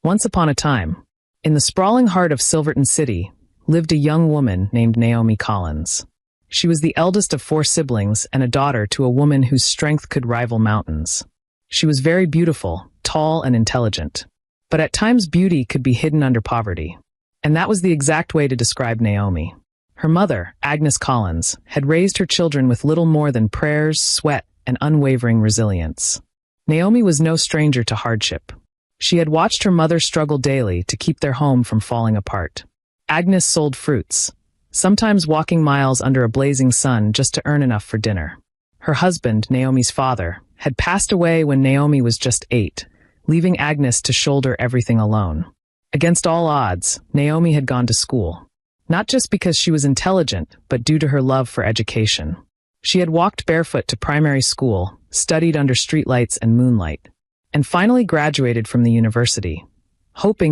Once upon a time, in the sprawling heart of Silverton City, lived a young woman named Naomi Collins. She was the eldest of 4 siblings and a daughter to a woman whose strength could rival mountains. She was very beautiful, tall, and intelligent. But at times beauty could be hidden under poverty. And that was the exact way to describe Naomi. Her mother, Agnes Collins, had raised her children with little more than prayers, sweat, and unwavering resilience. Naomi was no stranger to hardship. She had watched her mother struggle daily to keep their home from falling apart. Agnes sold fruits, sometimes walking miles under a blazing sun just to earn enough for dinner. Her husband, Naomi's father, had passed away when Naomi was just 8, leaving Agnes to shoulder everything alone. Against all odds, Naomi had gone to school. Not just because she was intelligent, but due to her love for education. She had walked barefoot to primary school, studied under streetlights and moonlight, and finally graduated from the university,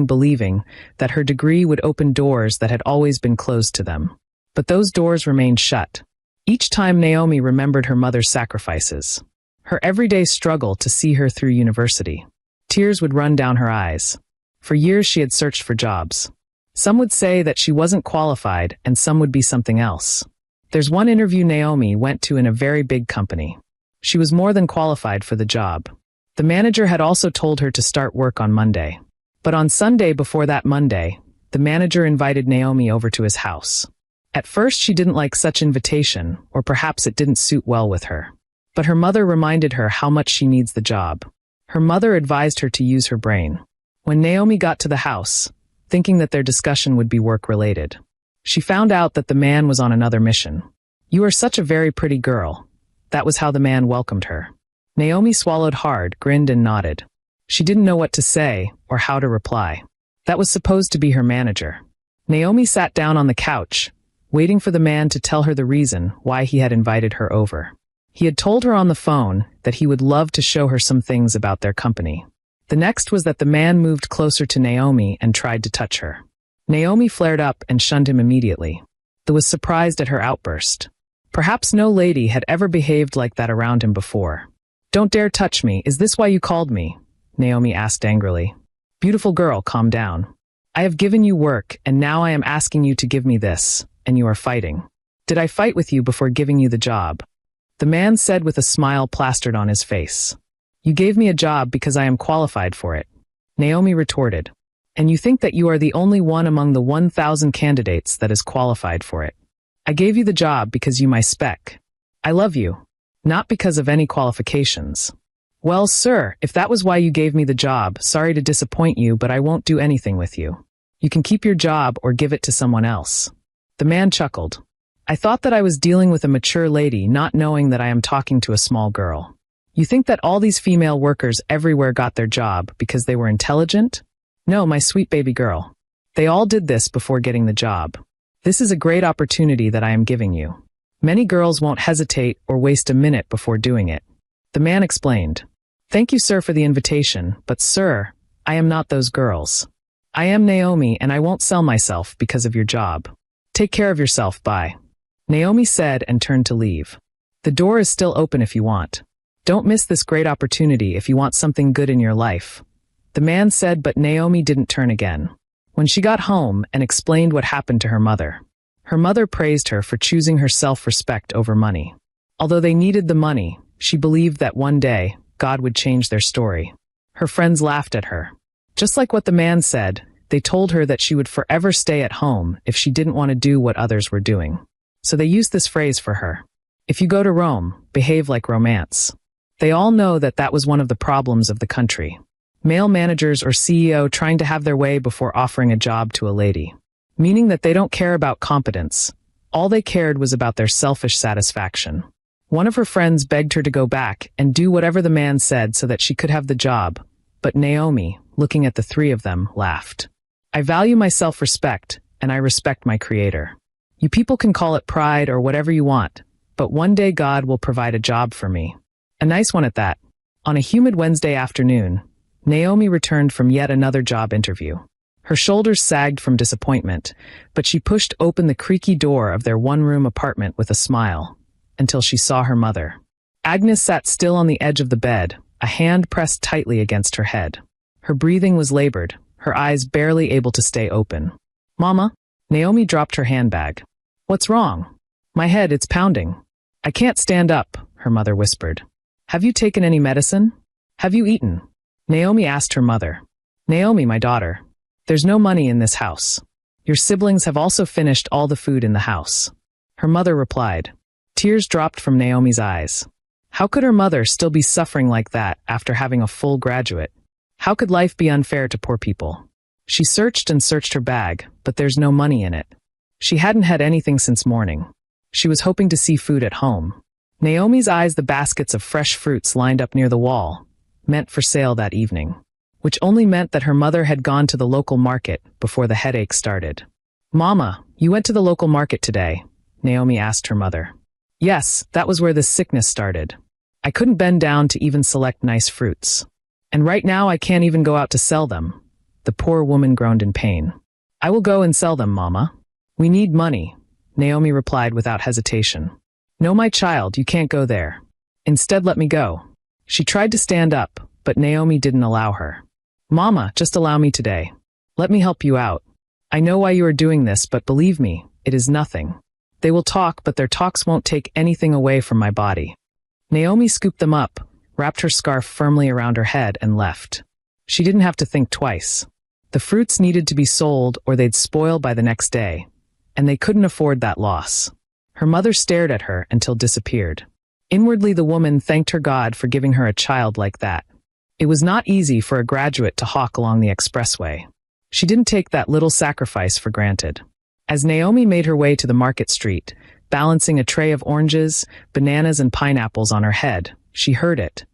believing that her degree would open doors that had always been closed to them. But those doors remained shut. Each time Naomi remembered her mother's sacrifices, her everyday struggle to see her through university, tears would run down her eyes. For years she had searched for jobs. Some would say that she wasn't qualified and some would be something else. There's one interview Naomi went to in a very big company. She was more than qualified for the job. The manager had also told her to start work on Monday. But on Sunday before that Monday, the manager invited Naomi over to his house. At first she didn't like such invitation, or perhaps it didn't suit well with her. But her mother reminded her how much she needs the job. Her mother advised her to use her brain. When Naomi got to the house, thinking that their discussion would be work-related, she found out that the man was on another mission. "You are such a very pretty girl." That was how the man welcomed her. Naomi swallowed hard, grinned and nodded. She didn't know what to say or how to reply. That was supposed to be her manager. Naomi sat down on the couch, waiting for the man to tell her the reason why he had invited her over. He had told her on the phone that he would love to show her some things about their company. The next was that the man moved closer to Naomi and tried to touch her. Naomi flared up and shunned him immediately. She was surprised at her outburst. Perhaps no lady had ever behaved like that around him before. "Don't dare touch me, is this why you called me?" Naomi asked angrily. "Beautiful girl, calm down. I have given you work and now I am asking you to give me this, and you are fighting. Did I fight with you before giving you the job?" The man said with a smile plastered on his face. "You gave me a job because I am qualified for it," Naomi retorted. "And you think that you are the only one among the 1,000 candidates that is qualified for it. I gave you the job because you my spec. I love you, not because of any qualifications." "Well, sir, if that was why you gave me the job, sorry to disappoint you, but I won't do anything with you. You can keep your job or give it to someone else." The man chuckled. "I thought that I was dealing with a mature lady, not knowing that I am talking to a small girl. You think that all these female workers everywhere got their job because they were intelligent? No, my sweet baby girl. They all did this before getting the job. This is a great opportunity that I am giving you. Many girls won't hesitate or waste a minute before doing it." The man explained. "Thank you, sir, for the invitation, but sir, I am not those girls. I am Naomi and I won't sell myself because of your job. Take care of yourself, bye." Naomi said and turned to leave. "The door is still open if you want. Don't miss this great opportunity if you want something good in your life." The man said, but Naomi didn't turn again. When she got home and explained what happened to her mother praised her for choosing her self-respect over money. Although they needed the money, she believed that one day, God would change their story. Her friends laughed at her. Just like what the man said, they told her that she would forever stay at home if she didn't want to do what others were doing. So they used this phrase for her. "If you go to Rome, behave like romance." They all know that that was one of the problems of the country. Male managers or CEO trying to have their way before offering a job to a lady. Meaning that they don't care about competence. All they cared was about their selfish satisfaction. One of her friends begged her to go back and do whatever the man said so that she could have the job. But Naomi, looking at the 3 of them, laughed. "I value my self-respect, and I respect my creator. You people can call it pride or whatever you want, but one day God will provide a job for me. A nice one at that." On a humid Wednesday afternoon, Naomi returned from yet another job interview. Her shoulders sagged from disappointment, but she pushed open the creaky door of their one-room apartment with a smile, until she saw her mother. Agnes sat still on the edge of the bed, a hand pressed tightly against her head. Her breathing was labored, her eyes barely able to stay open. "Mama?" Naomi dropped her handbag. "What's wrong?" "My head, it's pounding." "I can't stand up," her mother whispered. "Have you taken any medicine? Have you eaten?" Naomi asked her mother. "Naomi, my daughter, there's no money in this house. Your siblings have also finished all the food in the house." Her mother replied. Tears dropped from Naomi's eyes. How could her mother still be suffering like that after having a full graduate? How could life be unfair to poor people? She searched and searched her bag, but there's no money in it. She hadn't had anything since morning. She was hoping to see food at home. Naomi's eyes the baskets of fresh fruits lined up near the wall, meant for sale that evening, which only meant that her mother had gone to the local market before the headache started. "Mama, you went to the local market today?" Naomi asked her mother. "Yes, that was where this sickness started. I couldn't bend down to even select nice fruits. And right now I can't even go out to sell them." The poor woman groaned in pain. "I will go and sell them, Mama. We need money," Naomi replied without hesitation. "No, my child, you can't go there. Instead, let me go." She tried to stand up, but Naomi didn't allow her. "Mama, just allow me today. Let me help you out. I know why you are doing this, but believe me, it is nothing. They will talk, but their talks won't take anything away from my body." Naomi scooped them up, wrapped her scarf firmly around her head, and left. She didn't have to think twice. The fruits needed to be sold or they'd spoil by the next day, and they couldn't afford that loss. Her mother stared at her until disappeared. Inwardly, the woman thanked her God for giving her a child like that. It was not easy for a graduate to hawk along the expressway. She didn't take that little sacrifice for granted. As Naomi made her way to the market street, balancing a tray of oranges, bananas, and pineapples on her head, she heard it.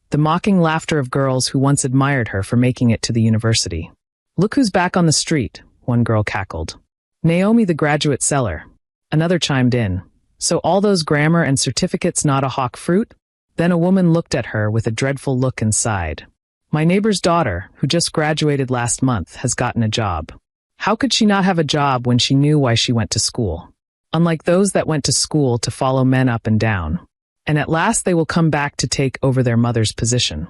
The mocking laughter of girls who once admired her for making it to the university. "Look who's back on the street," one girl cackled. "Naomi, the graduate seller." Another chimed in. "So all those grammar and certificates not a hawk fruit?" Then a woman looked at her with a dreadful look and sighed. "My neighbor's daughter, who just graduated last month, has gotten a job. How could she not have a job when she knew why she went to school? Unlike those that went to school to follow men up and down. And at last they will come back to take over their mother's position.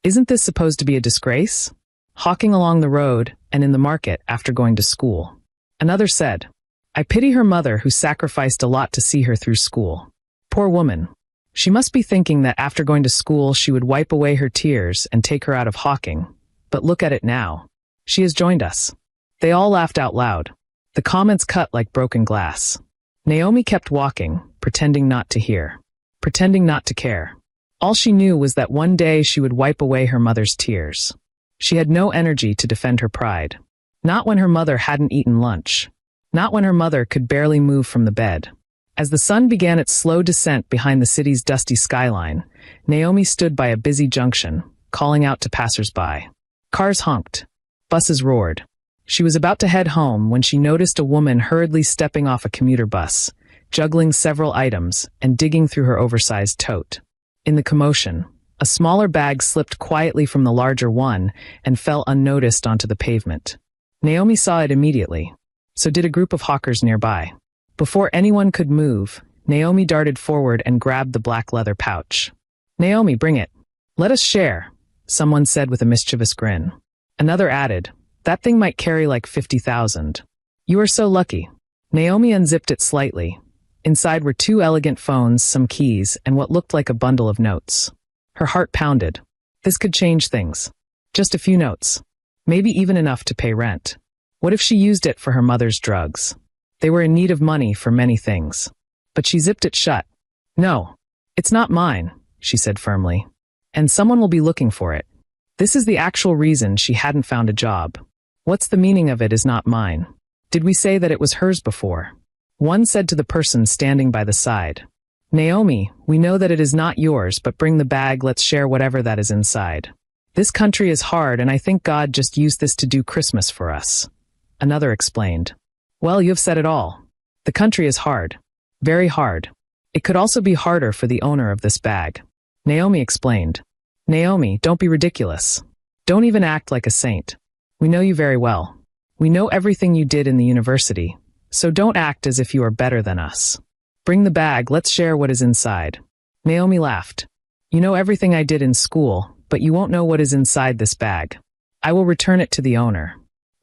Isn't this supposed to be a disgrace? Hawking along the road and in the market after going to school." Another said, "I pity her mother who sacrificed a lot to see her through school. Poor woman. She must be thinking that after going to school she would wipe away her tears and take her out of hawking. But look at it now. She has joined us." They all laughed out loud. The comments cut like broken glass. Naomi kept walking, pretending not to hear, pretending not to care. All she knew was that one day she would wipe away her mother's tears. She had no energy to defend her pride. Not when her mother hadn't eaten lunch. Not when her mother could barely move from the bed. As the sun began its slow descent behind the city's dusty skyline, Naomi stood by a busy junction, calling out to passers-by. Cars honked. Buses roared. She was about to head home when she noticed a woman hurriedly stepping off a commuter bus, juggling several items and digging through her oversized tote. In the commotion, a smaller bag slipped quietly from the larger one and fell unnoticed onto the pavement. Naomi saw it immediately. So did a group of hawkers nearby. Before anyone could move, Naomi darted forward and grabbed the black leather pouch. "Naomi, bring it. Let us share," someone said with a mischievous grin. Another added, "That thing might carry like 50,000. You are so lucky." Naomi unzipped it slightly. Inside were 2 elegant phones, some keys, and what looked like a bundle of notes. Her heart pounded. This could change things. Just a few notes. Maybe even enough to pay rent. What if she used it for her mother's drugs? They were in need of money for many things. But she zipped it shut. "No, it's not mine," she said firmly. "And someone will be looking for it. This is the actual reason she hadn't found a job. What's the meaning of it is not mine? Did we say that it was hers before?" One said to the person standing by the side, "Naomi, we know that it is not yours, but bring the bag, let's share whatever that is inside. This country is hard, and I think God just used this to do Christmas for us." Another explained, "Well, you have said it all. The country is hard. Very hard. It could also be harder for the owner of this bag." Naomi explained, "Naomi, don't be ridiculous. Don't even act like a saint. We know you very well. We know everything you did in the university, so don't act as if you are better than us. Bring the bag, let's share what is inside." Naomi laughed. "You know everything I did in school, but you won't know what is inside this bag. I will return it to the owner.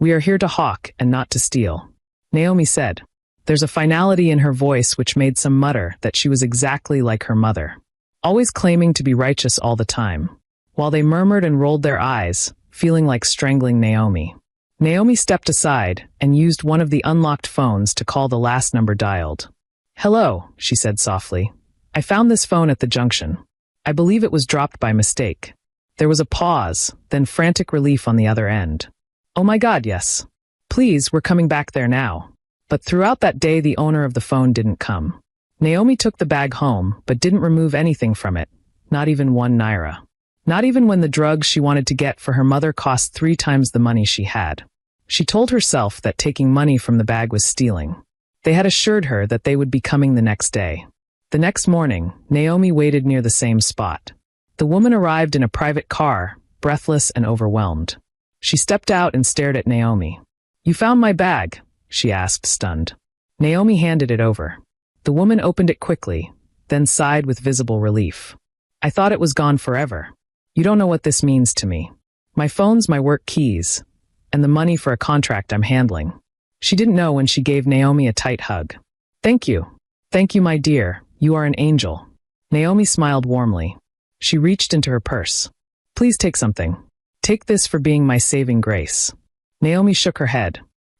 We are here to hawk and not to steal, Naomi said. There's a finality in her voice which made some mutter that she was exactly like her mother, always claiming to be righteous all the time. While they murmured and rolled their eyes, feeling like strangling Naomi. Naomi stepped aside and used one of the unlocked phones to call the last number dialed. Hello, she said softly. I found this phone at the junction. I believe it was dropped by mistake. There was a pause, then frantic relief on the other end. Oh my God, yes. Please, we're coming back there now. But throughout that day, the owner of the phone didn't come. Naomi took the bag home, but didn't remove anything from it, not even 1 naira. Not even when the drugs she wanted to get for her mother cost 3 times the money she had. She told herself that taking money from the bag was stealing. They had assured her that they would be coming the next day. The next morning, Naomi waited near the same spot. The woman arrived in a private car, breathless and overwhelmed. She stepped out and stared at Naomi. You found my bag? She asked, stunned. Naomi handed it over. The woman opened it quickly, then sighed with visible relief. I thought it was gone forever. You don't know what this means to me. My phone's my work keys, and the money for a contract I'm handling. She didn't know when she gave Naomi a tight hug. Thank you. Thank you, my dear. You are an angel. Naomi smiled warmly. She reached into her purse. Please take something. Take this for being my saving grace. Naomi shook her head.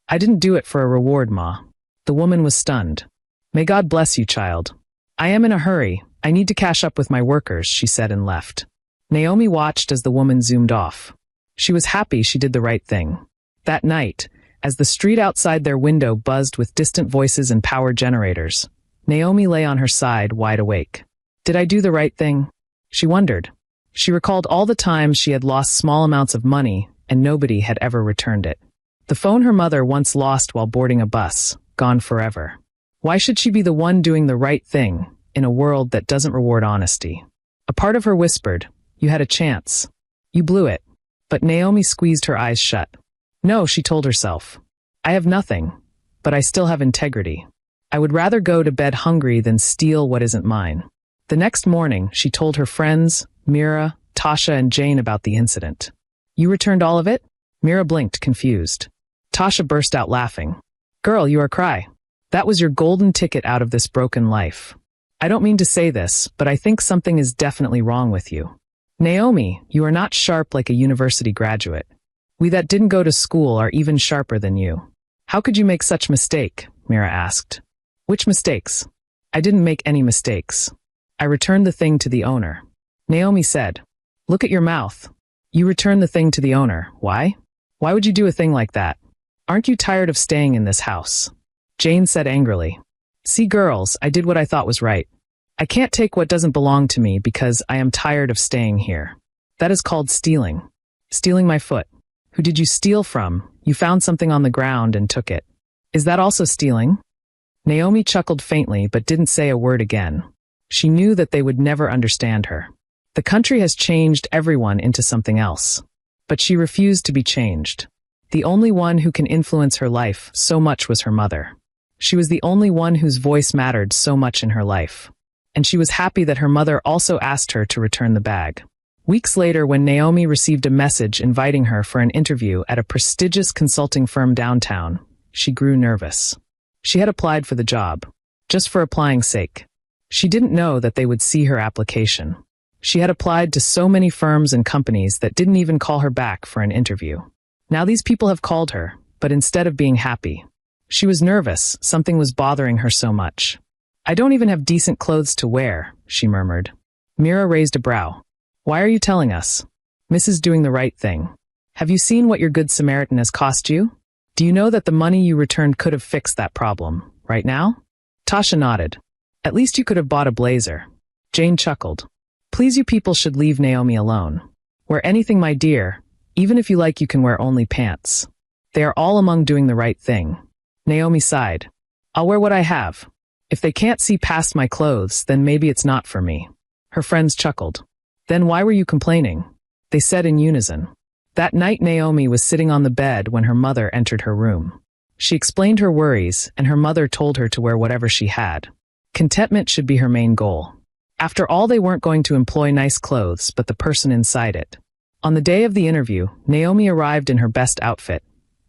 I didn't do it for a reward, Ma. The woman was stunned. May God bless you, child. I am in a hurry. I need to cash up with my workers, she said and left. Naomi watched as the woman zoomed off. She was happy she did the right thing. That night, as the street outside their window buzzed with distant voices and power generators, Naomi lay on her side, wide awake. Did I do the right thing? She wondered. She recalled all the times she had lost small amounts of money and nobody had ever returned it. The phone her mother once lost while boarding a bus, gone forever. Why should she be the one doing the right thing in a world that doesn't reward honesty? A part of her whispered, you had a chance. You blew it. But Naomi squeezed her eyes shut. No, she told herself. I have nothing, but I still have integrity. I would rather go to bed hungry than steal what isn't mine. The next morning, she told her friends, Mira, Tasha, and Jane about the incident. You returned all of it? Mira blinked, confused. Tasha burst out laughing. Girl, you are cry. That was your golden ticket out of this broken life. I don't mean to say this, but I think something is definitely wrong with you. Naomi, you are not sharp like a university graduate. We that didn't go to school are even sharper than you. How could you make such mistake? Mira asked. Which mistakes? I didn't make any mistakes. I returned the thing to the owner. Naomi said, look at your mouth. You returned the thing to the owner. Why? Why would you do a thing like that? Aren't you tired of staying in this house? Jane said angrily. See, girls, I did what I thought was right. I can't take what doesn't belong to me because I am tired of staying here. That is called stealing. Stealing my foot. Who did you steal from? You found something on the ground and took it. Is that also stealing? Naomi chuckled faintly but didn't say a word again. She knew that they would never understand her. The country has changed everyone into something else. But she refused to be changed. The only one who can influence her life so much was her mother. She was the only one whose voice mattered so much in her life. And she was happy that her mother also asked her to return the bag. Weeks later, when Naomi received a message inviting her for an interview at a prestigious consulting firm downtown, she grew nervous. She had applied for the job, just for applying's sake. She didn't know that they would see her application. She had applied to so many firms and companies that didn't even call her back for an interview. Now these people have called her, but instead of being happy, she was nervous. Something was bothering her so much. I don't even have decent clothes to wear, she murmured. Mira raised a brow. Why are you telling us? Mrs. doing the right thing. Have you seen what your Good Samaritan has cost you? Do you know that the money you returned could have fixed that problem, right now? Tasha nodded. At least you could have bought a blazer. Jane chuckled. Please, you people should leave Naomi alone. Wear anything, my dear. Even if you like, you can wear only pants. They are all among doing the right thing. Naomi sighed. I'll wear what I have. If they can't see past my clothes, then maybe it's not for me. Her friends chuckled. Then why were you complaining? They said in unison. That night Naomi was sitting on the bed when her mother entered her room. She explained her worries, and her mother told her to wear whatever she had. Contentment should be her main goal. After all, they weren't going to employ nice clothes, but the person inside it. On the day of the interview, Naomi arrived in her best outfit,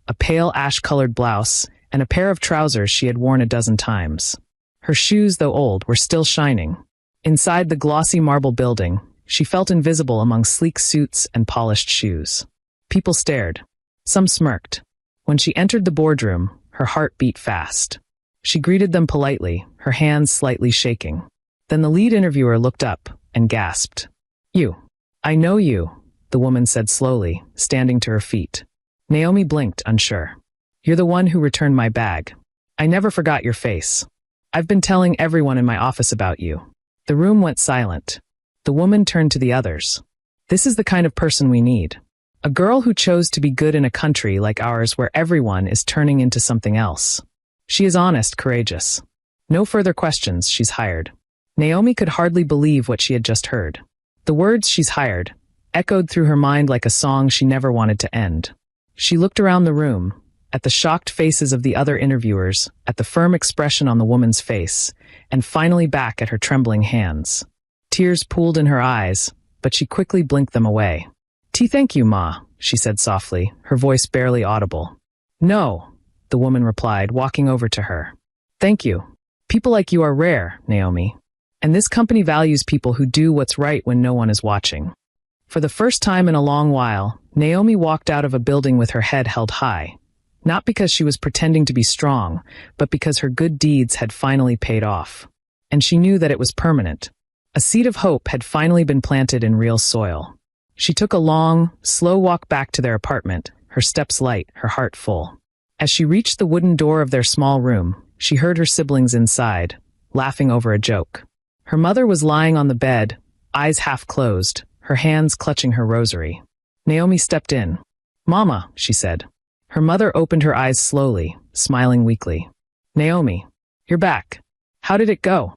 a pale ash-colored blouse, and a pair of trousers she had worn a dozen times. Her shoes, though old, were still shining. Inside the glossy marble building, she felt invisible among sleek suits and polished shoes. People stared. Some smirked. When she entered the boardroom, her heart beat fast. She greeted them politely, her hands slightly shaking. Then the lead interviewer looked up and gasped. "You. I know you," the woman said slowly, standing to her feet. Naomi blinked, unsure. "You're the one who returned my bag. I never forgot your face. I've been telling everyone in my office about you." The room went silent. The woman turned to the others. "This is the kind of person we need. A girl who chose to be good in a country like ours where everyone is turning into something else. She is honest, courageous. No further questions, she's hired." Naomi could hardly believe what she had just heard. The words "she's hired" echoed through her mind like a song she never wanted to end. She looked around the room, at the shocked faces of the other interviewers, at the firm expression on the woman's face, and finally back at her trembling hands. Tears pooled in her eyes, but she quickly blinked them away. "Thank you, Ma," she said softly, her voice barely audible. "No," the woman replied, walking over to her. "Thank you. People like you are rare, Naomi. And this company values people who do what's right when no one is watching." For the first time in a long while, Naomi walked out of a building with her head held high. Not because she was pretending to be strong, but because her good deeds had finally paid off. And she knew that it was permanent. A seed of hope had finally been planted in real soil. She took a long, slow walk back to their apartment, her steps light, her heart full. As she reached the wooden door of their small room, she heard her siblings inside, laughing over a joke. Her mother was lying on the bed, eyes half closed, her hands clutching her rosary. Naomi stepped in. "Mama," she said. Her mother opened her eyes slowly, smiling weakly. "Naomi, you're back. How did it go?"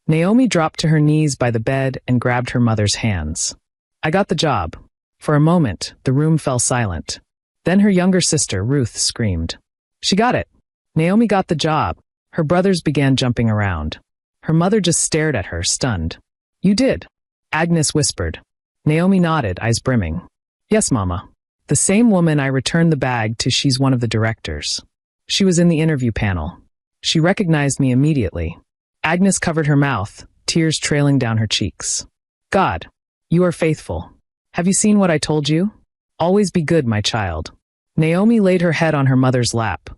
Naomi dropped to her knees by the bed and grabbed her mother's hands. "I got the job." For a moment, the room fell silent. Then her younger sister, Ruth, screamed. "She got it. Naomi got the job." Her brothers began jumping around. Her mother just stared at her, stunned. "You did?" Agnes whispered. Naomi nodded, eyes brimming. "Yes, Mama. The same woman I returned the bag to, she's one of the directors. She was in the interview panel. She recognized me immediately." Agnes covered her mouth, tears trailing down her cheeks. "God, you are faithful. Have you seen what I told you? Always be good, my child." Naomi laid her head on her mother's lap,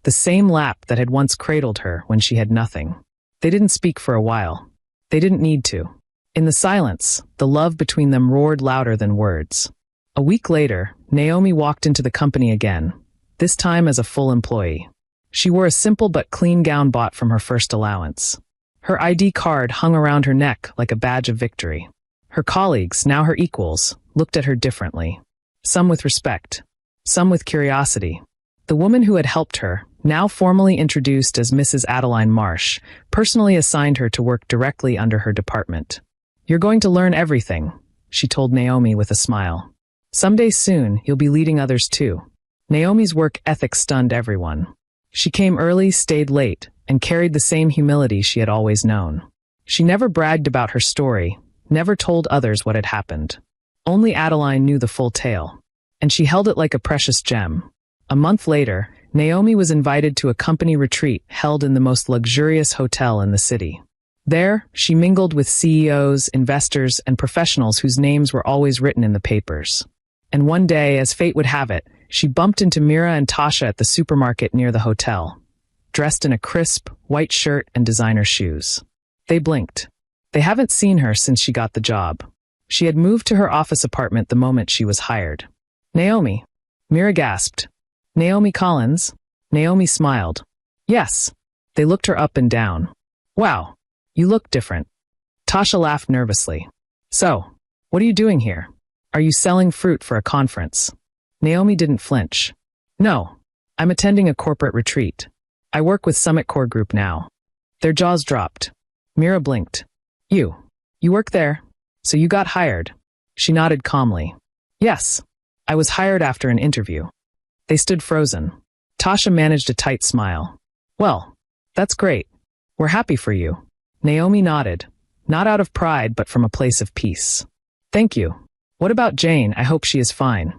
the same lap that had once cradled her when she had nothing. They didn't speak for a while. They didn't need to. In the silence, the love between them roared louder than words. A week later, Naomi walked into the company again, this time as a full employee. She wore a simple but clean gown bought from her first allowance. Her ID card hung around her neck like a badge of victory. Her colleagues, now her equals, looked at her differently. Some with respect, some with curiosity. The woman who had helped her, now formally introduced as Mrs. Adeline Marsh, personally assigned her to work directly under her department. "You're going to learn everything," she told Naomi with a smile. "Someday soon, you'll be leading others too." Naomi's work ethic stunned everyone. She came early, stayed late, and carried the same humility she had always known. She never bragged about her story, never told others what had happened. Only Adeline knew the full tale, and she held it like a precious gem. A month later, Naomi was invited to a company retreat held in the most luxurious hotel in the city. There, she mingled with CEOs, investors, and professionals whose names were always written in the papers. And one day, as fate would have it, she bumped into Mira and Tasha at the supermarket near the hotel, dressed in a crisp, white shirt and designer shoes. They blinked. They haven't seen her since she got the job. She had moved to her office apartment the moment she was hired. "Naomi." Mira gasped. "Naomi Collins?" Naomi smiled. "Yes." They looked her up and down. "Wow, you look different." Tasha laughed nervously. "So, what are you doing here? Are you selling fruit for a conference?" Naomi didn't flinch. "No, I'm attending a corporate retreat. I work with Summit Core Group now." Their jaws dropped. Mira blinked. You work there? So you got hired?" She nodded calmly. "Yes, I was hired after an interview." They stood frozen. Tasha managed a tight smile. "Well, that's great. We're happy for you." Naomi nodded, not out of pride but from a place of peace. "Thank you. What about Jane? I hope she is fine."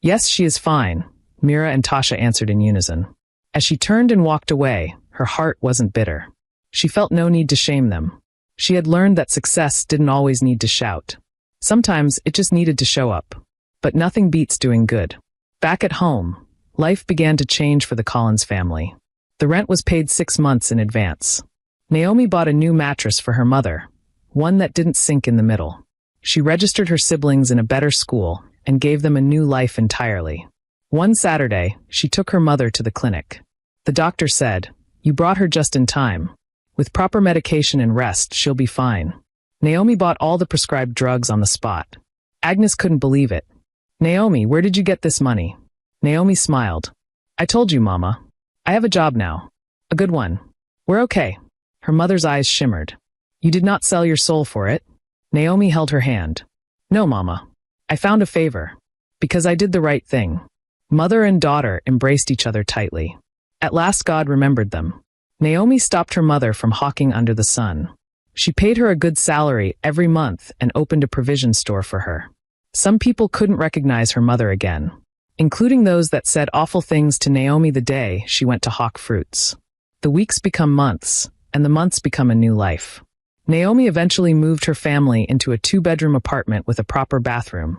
"Yes, she is fine," Mira and Tasha answered in unison. As she turned and walked away, her heart wasn't bitter. She felt no need to shame them. She had learned that success didn't always need to shout. Sometimes it just needed to show up. But nothing beats doing good. Back at home, life began to change for the Collins family. The rent was paid 6 months in advance. Naomi bought a new mattress for her mother, one that didn't sink in the middle. She registered her siblings in a better school and gave them a new life entirely. One Saturday, she took her mother to the clinic. The doctor said, "You brought her just in time. With proper medication and rest, she'll be fine." Naomi bought all the prescribed drugs on the spot. Agnes couldn't believe it. "Naomi, where did you get this money?" Naomi smiled. "I told you, Mama. I have a job now. A good one. We're okay." Her mother's eyes shimmered. "You did not sell your soul for it?" Naomi held her hand. "No, Mama. I found a favor. Because I did the right thing." Mother and daughter embraced each other tightly. At last God remembered them. Naomi stopped her mother from hawking under the sun. She paid her a good salary every month and opened a provision store for her. Some people couldn't recognize her mother again, including those that said awful things to Naomi the day she went to hawk fruits. The weeks become months, and the months become a new life. Naomi eventually moved her family into a 2-bedroom apartment with a proper bathroom,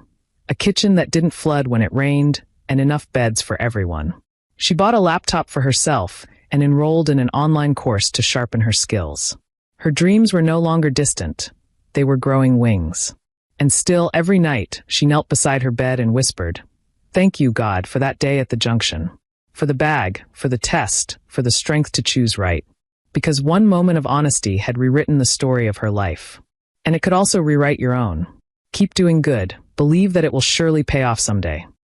a kitchen that didn't flood when it rained, and enough beds for everyone. She bought a laptop for herself and enrolled in an online course to sharpen her skills. Her dreams were no longer distant. They were growing wings. And still, every night, she knelt beside her bed and whispered, "Thank you, God, for that day at the junction. For the bag, for the test, for the strength to choose right." Because one moment of honesty had rewritten the story of her life. And it could also rewrite your own. Keep doing good. Believe that it will surely pay off someday.